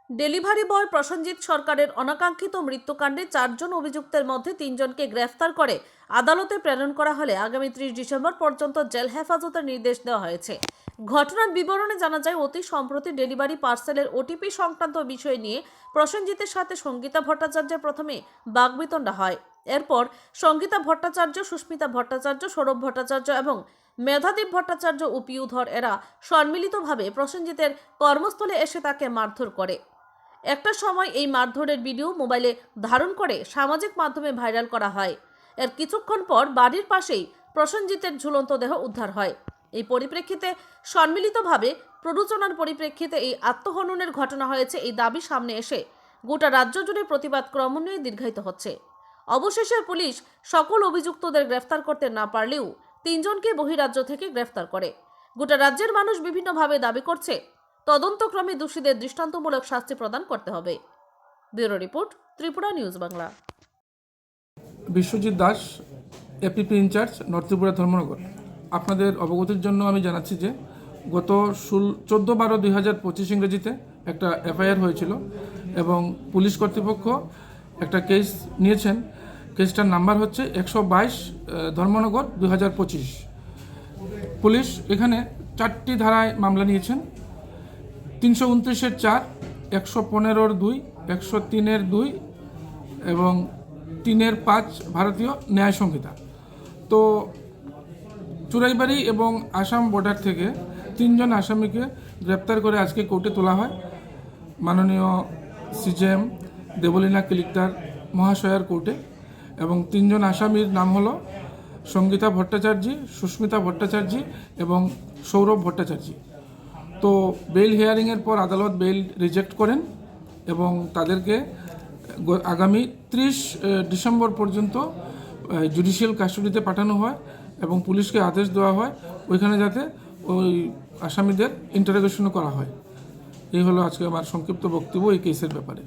Delivery boy Prosenjit সরকারের অনাকাঙ্ক্ষিত মৃত্যুকাণ্ডে 4 জন অভিযুক্তের মধ্যে 3 জনকে গ্রেফতার করে আদালতে প্রেরণ করা হলে আগামী 30 ডিসেম্বর পর্যন্ত জেল হেফাজতের নির্দেশ দেওয়া হয়েছে। ঘটনার বিবরণে জানা যায়, অতি সম্প্রতি ডেলিভারি পার্সেলের ওটিপি সংক্রান্ত বিষয় নিয়ে প্রসেনজিতের সাথে সঙ্গীতা ভট্টাচার্যের প্রথমে বাগবিতণ্ডা হয়। এরপর সঙ্গীতা ভট্টাচার্য, সুস্মিতা ভট্টাচার্য, সৌরভ ভট্টাচার্য এবং মেধাদীপ ভট্টাচার্য ও পিউধর এরা সম্মিলিতভাবে প্রসেনজিতের কর্মস্থলে এসে তাকে মারধর করে। একটা সময় এই মারধরের ভিডিও মোবাইলে ধারণ করে সামাজিক মাধ্যমে ভাইরাল করা হয়। এর কিছুক্ষণ পর বাড়ির পাশেই প্রসেনজিতের ঝুলন্ত দেহ উদ্ধার হয়। এই পরিপ্রেক্ষিতে সম্মিলিতভাবে প্ররোচনার পরিপ্রেক্ষিতে এই আত্মহননের ঘটনা হয়েছে এই দাবি সামনে এসে গোটা রাজ্য জুড়ে প্রতিবাদ ক্রমান্বয়ে দীর্ঘায়িত হচ্ছে। অবশেষে পুলিশ সকল অভিযুক্তদের গ্রেফতার করতে না পারলেও 3 জনকে বহিরাজ্য থেকে গ্রেফতার করে। গোটা রাজ্যের মানুষ বিভিন্নভাবে দাবি করছে তদন্তক্রমে দোষীদের দৃষ্টান্তমূলক শাস্তি প্রদান করতে হবে। Bureau report, Tripura news Bangla. Biswajit Das, APP in-charge, north Tripura Dharmanagar. আপনাদের অবগতির জন্য আমি জানাচ্ছি যে গত 14/12/2025 ইংরেজিতে একটা এফআইআর হয়েছিল এবং পুলিশ কর্তৃপক্ষ একটা কেস নিয়েছেন। কেসটার নাম্বার হচ্ছে 122 ধর্মনগর 2025। পুলিশ এখানে 4টি ধারায় মামলা নিয়েছেন। 329-4, 115-2, 103-2 এবং 3-5 ভারতীয় ন্যায় সংহিতা। তো চুরাইবাড়ি এবং আসাম বর্ডার থেকে 3 জন আসামিকে গ্রেপ্তার করে আজকে কোর্টে তোলা হয় মাননীয় সিজেএম দেবলীনা কিলিকদার মহাশয়ার কোর্টে। এবং 3 জন আসামির নাম হলো সঙ্গীতা ভট্টাচার্য, সুস্মিতা ভট্টাচার্য এবং সৌরভ ভট্টাচার্য। তো বেল হিয়ারিংয়ের পর আদালত বেল রিজেক্ট করেন এবং তাদেরকে আগামী 30 ডিসেম্বর পর্যন্ত জুডিশিয়াল কাস্টডিতে পাঠানো হয় এবং পুলিশকে আদেশ দেওয়া হয় ওইখানে যাতে ওই আসামিদের ইন্টারোগেশনও করা হয়। এই হলো আজকে আমার সংক্ষিপ্ত বক্তব্য এই কেসের ব্যাপারে।